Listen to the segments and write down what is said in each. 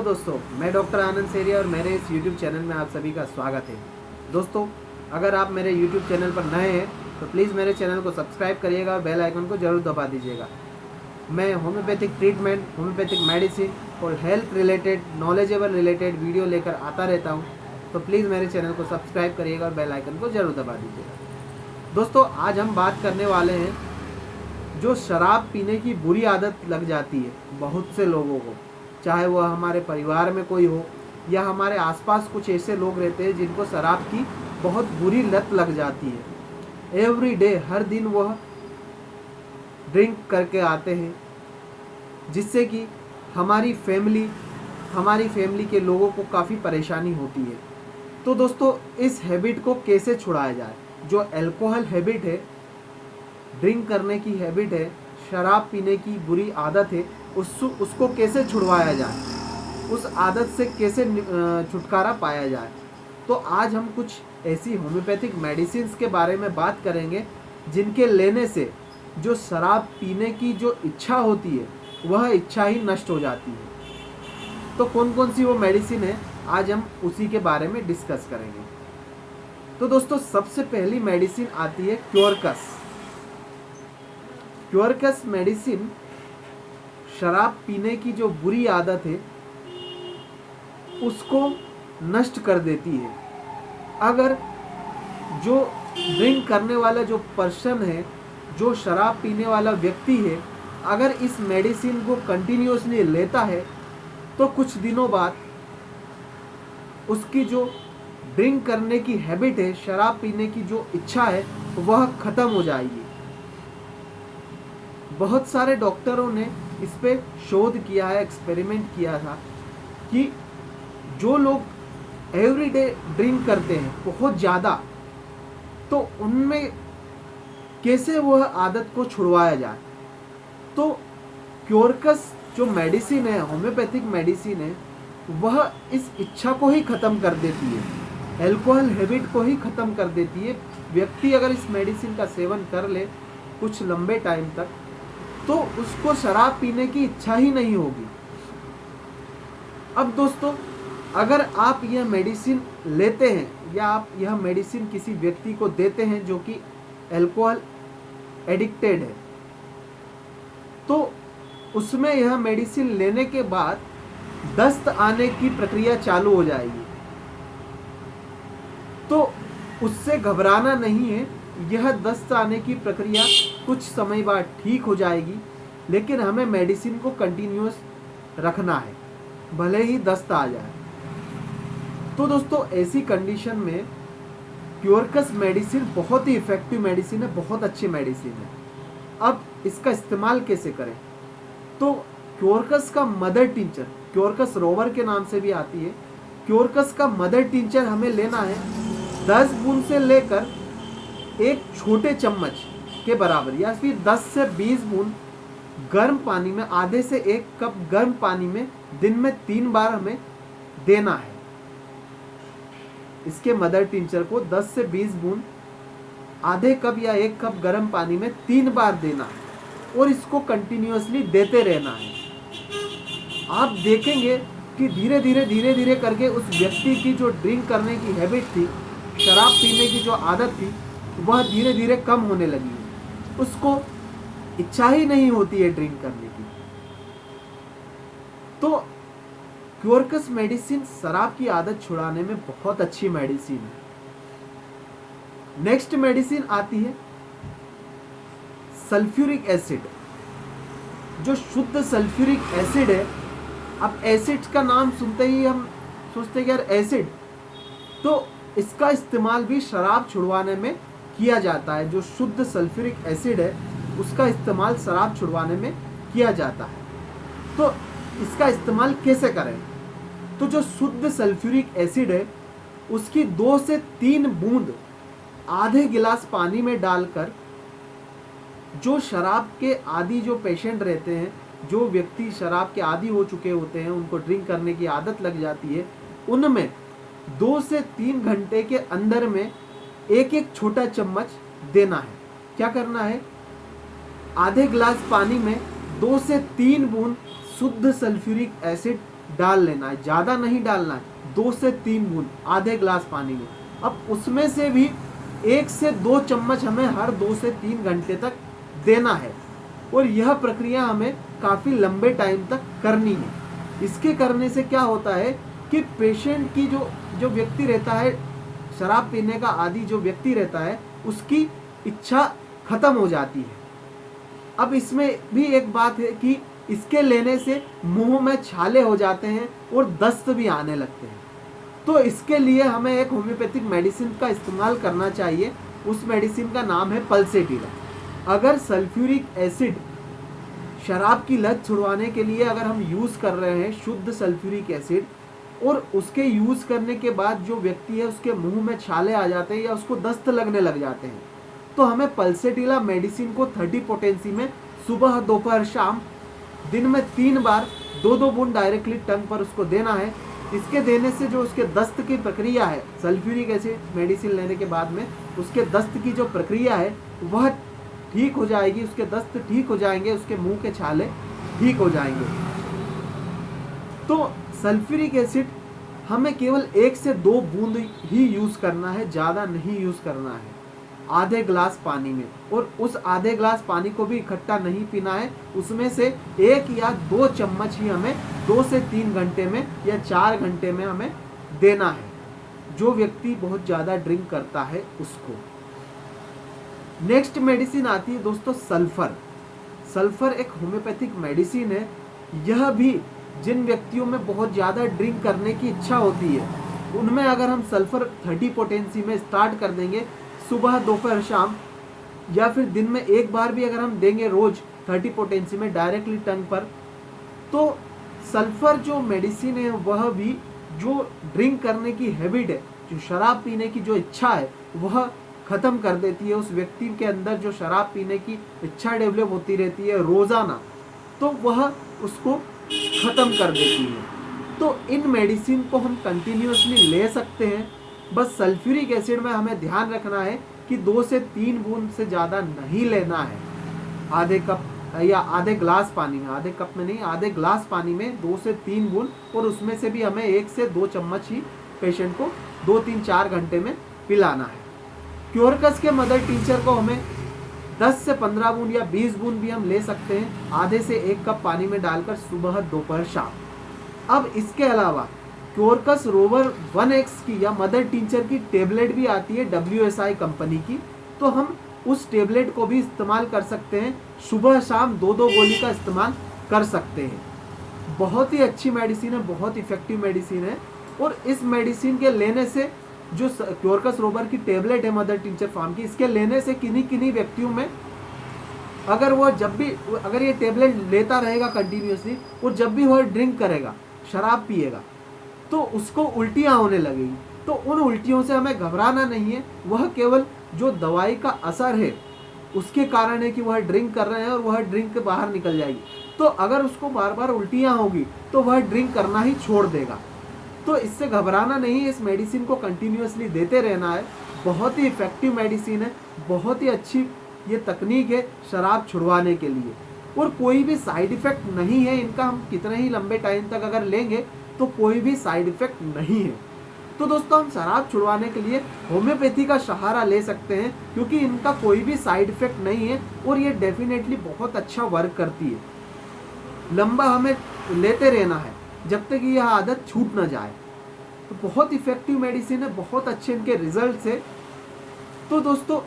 दोस्तों, मैं डॉक्टर आनंद सेरिया और मेरे इस YouTube चैनल में आप सभी का स्वागत है। दोस्तों, अगर आप मेरे YouTube चैनल पर नए हैं तो प्लीज़ मेरे चैनल को सब्सक्राइब करिएगा और बेल आइकन को ज़रूर दबा दीजिएगा। मैं होम्योपैथिक ट्रीटमेंट, होम्योपैथिक मेडिसिन और health related, knowledgeable related video लेकर आता रहता हूँ, तो प्लीज़ मेरे चैनल को सब्सक्राइब करिएगा और बेल आइकन को ज़रूर दबा दीजिएगा। दोस्तों, आज हम बात करने वाले हैं जो शराब पीने की बुरी आदत लग जाती है बहुत से लोगों को, चाहे वह हमारे परिवार में कोई हो या हमारे आसपास कुछ ऐसे लोग रहते हैं जिनको शराब की बहुत बुरी लत लग जाती है। एवरी डे, हर दिन वह ड्रिंक करके आते हैं, जिससे कि हमारी फैमिली के लोगों को काफ़ी परेशानी होती है। तो दोस्तों, इस हैबिट को कैसे छुड़ाया जाए? जो अल्कोहल हैबिट है, ड्रिंक करने की हैबिट है, शराब पीने की बुरी आदत है, उसको कैसे छुड़वाया जाए, उस आदत से कैसे छुटकारा पाया जाए। तो आज हम कुछ ऐसी होम्योपैथिक मेडिसिन्स के बारे में बात करेंगे जिनके लेने से जो शराब पीने की जो इच्छा होती है वह इच्छा ही नष्ट हो जाती है। तो कौन कौन सी वो मेडिसिन है, आज हम उसी के बारे में डिस्कस करेंगे। तो दोस्तों, सबसे पहली मेडिसिन आती है क्योरकस। क्योरकस मेडिसिन शराब पीने की जो बुरी आदत है उसको नष्ट कर देती है। अगर जो ड्रिंक करने वाला जो पर्सन है, जो शराब पीने वाला व्यक्ति है, अगर इस मेडिसिन को कंटिन्यूअसली लेता है तो कुछ दिनों बाद उसकी जो ड्रिंक करने की हैबिट है, शराब पीने की जो इच्छा है, वह खत्म हो जाएगी। बहुत सारे डॉक्टरों ने इस पे शोध किया है, एक्सपेरिमेंट किया था कि जो लोग एवरीडे ड्रिंक करते हैं बहुत ज़्यादा, तो उनमें कैसे वह आदत को छुड़वाया जाए। तो क्योरकस जो मेडिसिन है, होम्योपैथिक मेडिसिन है, वह इस इच्छा को ही ख़त्म कर देती है, अल्कोहल हैबिट को ही ख़त्म कर देती है। व्यक्ति अगर इस मेडिसिन का सेवन कर ले कुछ लंबे टाइम तक, तो उसको शराब पीने की इच्छा ही नहीं होगी। अब दोस्तों, अगर आप यह मेडिसिन लेते हैं या आप यह मेडिसिन किसी व्यक्ति को देते हैं जो कि अल्कोहल एडिक्टेड है, तो उसमें यह मेडिसिन लेने के बाद दस्त आने की प्रक्रिया चालू हो जाएगी। तो उससे घबराना नहीं है, यह दस्त आने की प्रक्रिया कुछ समय बाद ठीक हो जाएगी, लेकिन हमें मेडिसिन को कंटिन्यूअस रखना है, भले ही दस्त आ जाए। तो दोस्तों, ऐसी कंडीशन में क्योरकस मेडिसिन बहुत ही इफ़ेक्टिव मेडिसिन है, बहुत अच्छी मेडिसिन है। अब इसका इस्तेमाल कैसे करें? तो क्योरकस का मदर टिंचर, क्योरकस रोवर के नाम से भी आती है, क्योरकस का मदर टिंचर हमें लेना है 10 बूंद से लेकर एक छोटे चम्मच के बराबर, या फिर 10 से 20 बूंद गर्म पानी में, आधे से 1 कप गर्म पानी में दिन में 3 बार हमें देना है। इसके मदर टिंचर को 10 से 20 बूंद आधे कप या 1 कप गर्म पानी में 3 बार देना है और इसको कंटिन्यूअसली देते रहना है। आप देखेंगे कि धीरे धीरे करके उस व्यक्ति की जो ड्रिंक करने की हैबिट थी, शराब पीने की जो आदत थी, वह धीरे धीरे कम होने लगी है। उसको इच्छा ही नहीं होती है ड्रिंक करने की। तो क्योरकस मेडिसिन शराब की आदत छुड़ाने में बहुत अच्छी मेडिसिन है। नेक्स्ट मेडिसिन आती है सल्फ्यूरिक एसिड। जो शुद्ध सल्फ्यूरिक एसिड है, अब एसिड का नाम सुनते ही हम सोचते हैं यार एसिड, तो इसका इस्तेमाल भी शराब छुड़वाने में किया जाता है। जो शुद्ध सल्फ्यूरिक एसिड है, उसका इस्तेमाल शराब छुड़वाने में किया जाता है। तो इसका इस्तेमाल कैसे करें? तो जो शुद्ध सल्फ्यूरिक एसिड है, उसकी 2 से 3 बूंद आधे गिलास पानी में डालकर, जो शराब के आदी जो पेशेंट रहते हैं, जो व्यक्ति शराब के आदी हो चुके होते हैं, उनको ड्रिंक करने की आदत लग जाती है, उनमें 2 से 3 घंटे के अंदर में एक छोटा चम्मच देना है। क्या करना है? आधे गिलास पानी में 2 से 3 बूंद शुद्ध सल्फ्यूरिक एसिड डाल लेना है, ज़्यादा नहीं डालना है, 2 से 3 बूंद आधे ग्लास पानी में। अब उसमें से भी 1 से 2 चम्मच हमें हर 2 से 3 घंटे तक देना है और यह प्रक्रिया हमें काफ़ी लंबे टाइम तक करनी है। इसके करने से क्या होता है कि पेशेंट की जो व्यक्ति रहता है, शराब पीने का आदी जो व्यक्ति रहता है, उसकी इच्छा खत्म हो जाती है। अब इसमें भी एक बात है कि इसके लेने से मुंह में छाले हो जाते हैं और दस्त भी आने लगते हैं। तो इसके लिए हमें एक होम्योपैथिक मेडिसिन का इस्तेमाल करना चाहिए। उस मेडिसिन का नाम है पल्सेटिला। अगर सल्फ्यूरिक एसिड शराब की लत छुड़वाने के लिए अगर हम यूज़ कर रहे हैं शुद्ध सल्फ्यूरिक एसिड, और उसके यूज़ करने के बाद जो व्यक्ति है उसके मुंह में छाले आ जाते हैं या उसको दस्त लगने लग जाते हैं, तो हमें पल्सेटिला मेडिसिन को 30 पोटेंसी में सुबह, दोपहर, शाम दिन में 3 बार 2-2 बूंद डायरेक्टली टंग पर उसको देना है। इसके देने से जो उसके दस्त की प्रक्रिया है, सल्फ्यूरिक एसिड मेडिसिन लेने के बाद में उसके दस्त की जो प्रक्रिया है वह ठीक हो जाएगी, उसके दस्त ठीक हो जाएंगे, उसके मुंह के छाले ठीक हो जाएंगे। तो सल्फ्यूरिक एसिड हमें केवल 1 से 2 बूंद ही यूज़ करना है, ज़्यादा नहीं यूज़ करना है, आधे ग्लास पानी में। और उस आधे ग्लास पानी को भी इकट्ठा नहीं पीना है, उसमें से 1 या 2 चम्मच ही हमें 2 से 3 घंटे में या 4 घंटे में हमें देना है, जो व्यक्ति बहुत ज़्यादा ड्रिंक करता है उसको। नेक्स्ट मेडिसिन आती है दोस्तों सल्फर। सल्फर एक होम्योपैथिक मेडिसिन है। यह भी जिन व्यक्तियों में बहुत ज़्यादा ड्रिंक करने की इच्छा होती है, उनमें अगर हम सल्फर 30 पोटेंसी में स्टार्ट कर देंगे, सुबह, दोपहर, शाम, या फिर दिन में 1 बार भी अगर हम देंगे रोज 30 पोटेंसी में डायरेक्टली टंग पर, तो सल्फर जो मेडिसिन है वह भी जो ड्रिंक करने की हैबिट है, जो शराब पीने की जो इच्छा है वह ख़त्म कर देती है। उस व्यक्ति के अंदर जो शराब पीने की इच्छा डेवलप होती रहती है रोज़ाना, तो वह उसको ख़त्म कर देती है। तो इन मेडिसिन को हम कंटिन्यूसली ले सकते हैं। बस सल्फ्यूरिक एसिड में हमें ध्यान रखना है कि 2 से 3 बूंद से ज़्यादा नहीं लेना है, आधे कप या आधे ग्लास पानी में, आधे कप में नहीं, आधे ग्लास पानी में 2 से 3 बूंद, और उसमें से भी हमें 1 से 2 चम्मच ही पेशेंट को 2-3-4 घंटे में पिलाना है। क्योरकस के मदर टिंचर को हमें 10 से 15 बूंद या 20 बूंद भी हम ले सकते हैं, आधे से 1 कप पानी में डालकर सुबह, दोपहर, शाम। अब इसके अलावा क्योरकस रोवर 1X की या मदर टिंचर की टेबलेट भी आती है WSI कंपनी की, तो हम उस टेबलेट को भी इस्तेमाल कर सकते हैं। सुबह शाम 2-2 गोली का इस्तेमाल कर सकते हैं। बहुत ही अच्छी मेडिसिन है, बहुत इफेक्टिव मेडिसिन है। और इस मेडिसिन के लेने से जो क्योरकस रोवर की टेबलेट है मदर टिंचर फार्म की, इसके लेने से किन्हीं व्यक्तियों में अगर वह अगर ये टेबलेट लेता रहेगा कंटिन्यूसली और जब भी वह ड्रिंक करेगा, शराब पिएगा, तो उसको उल्टियाँ होने लगेगी। तो उन उल्टियों से हमें घबराना नहीं है, वह केवल जो दवाई का असर है उसके कारण है कि वह ड्रिंक कर रहे हैं और वह ड्रिंक के बाहर निकल जाएगी। तो अगर उसको बार बार उल्टियाँ होगी तो वह ड्रिंक करना ही छोड़ देगा। तो इससे घबराना नहीं है, इस मेडिसिन को कंटिन्यूसली देते रहना है। बहुत ही इफेक्टिव मेडिसिन है, बहुत ही अच्छी ये तकनीक है शराब छुड़वाने के लिए, और कोई भी साइड इफ़ेक्ट नहीं है इनका। हम कितने ही लंबे टाइम तक अगर लेंगे तो कोई भी साइड इफ़ेक्ट नहीं है। तो दोस्तों हम शराब छुड़वाने के लिए होम्योपैथी का सहारा ले सकते हैं, क्योंकि इनका कोई भी साइड इफ़ेक्ट नहीं है और ये डेफिनेटली बहुत अच्छा वर्क करती है। लंबा हमें लेते रहना है जब तक यह आदत छूट ना जाए। तो बहुत इफेक्टिव मेडिसिन है, बहुत अच्छे इनके रिजल्ट्स है। तो दोस्तों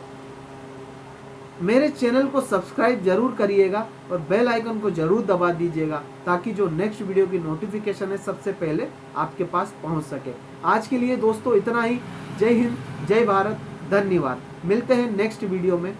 मेरे चैनल को सब्सक्राइब जरूर करिएगा और बेल आइकन को जरूर दबा दीजिएगा, ताकि जो नेक्स्ट वीडियो की नोटिफिकेशन है सबसे पहले आपके पास पहुंच सके। आज के लिए दोस्तों इतना ही। जय हिंद, जय भारत, धन्यवाद। मिलते हैं नेक्स्ट वीडियो में।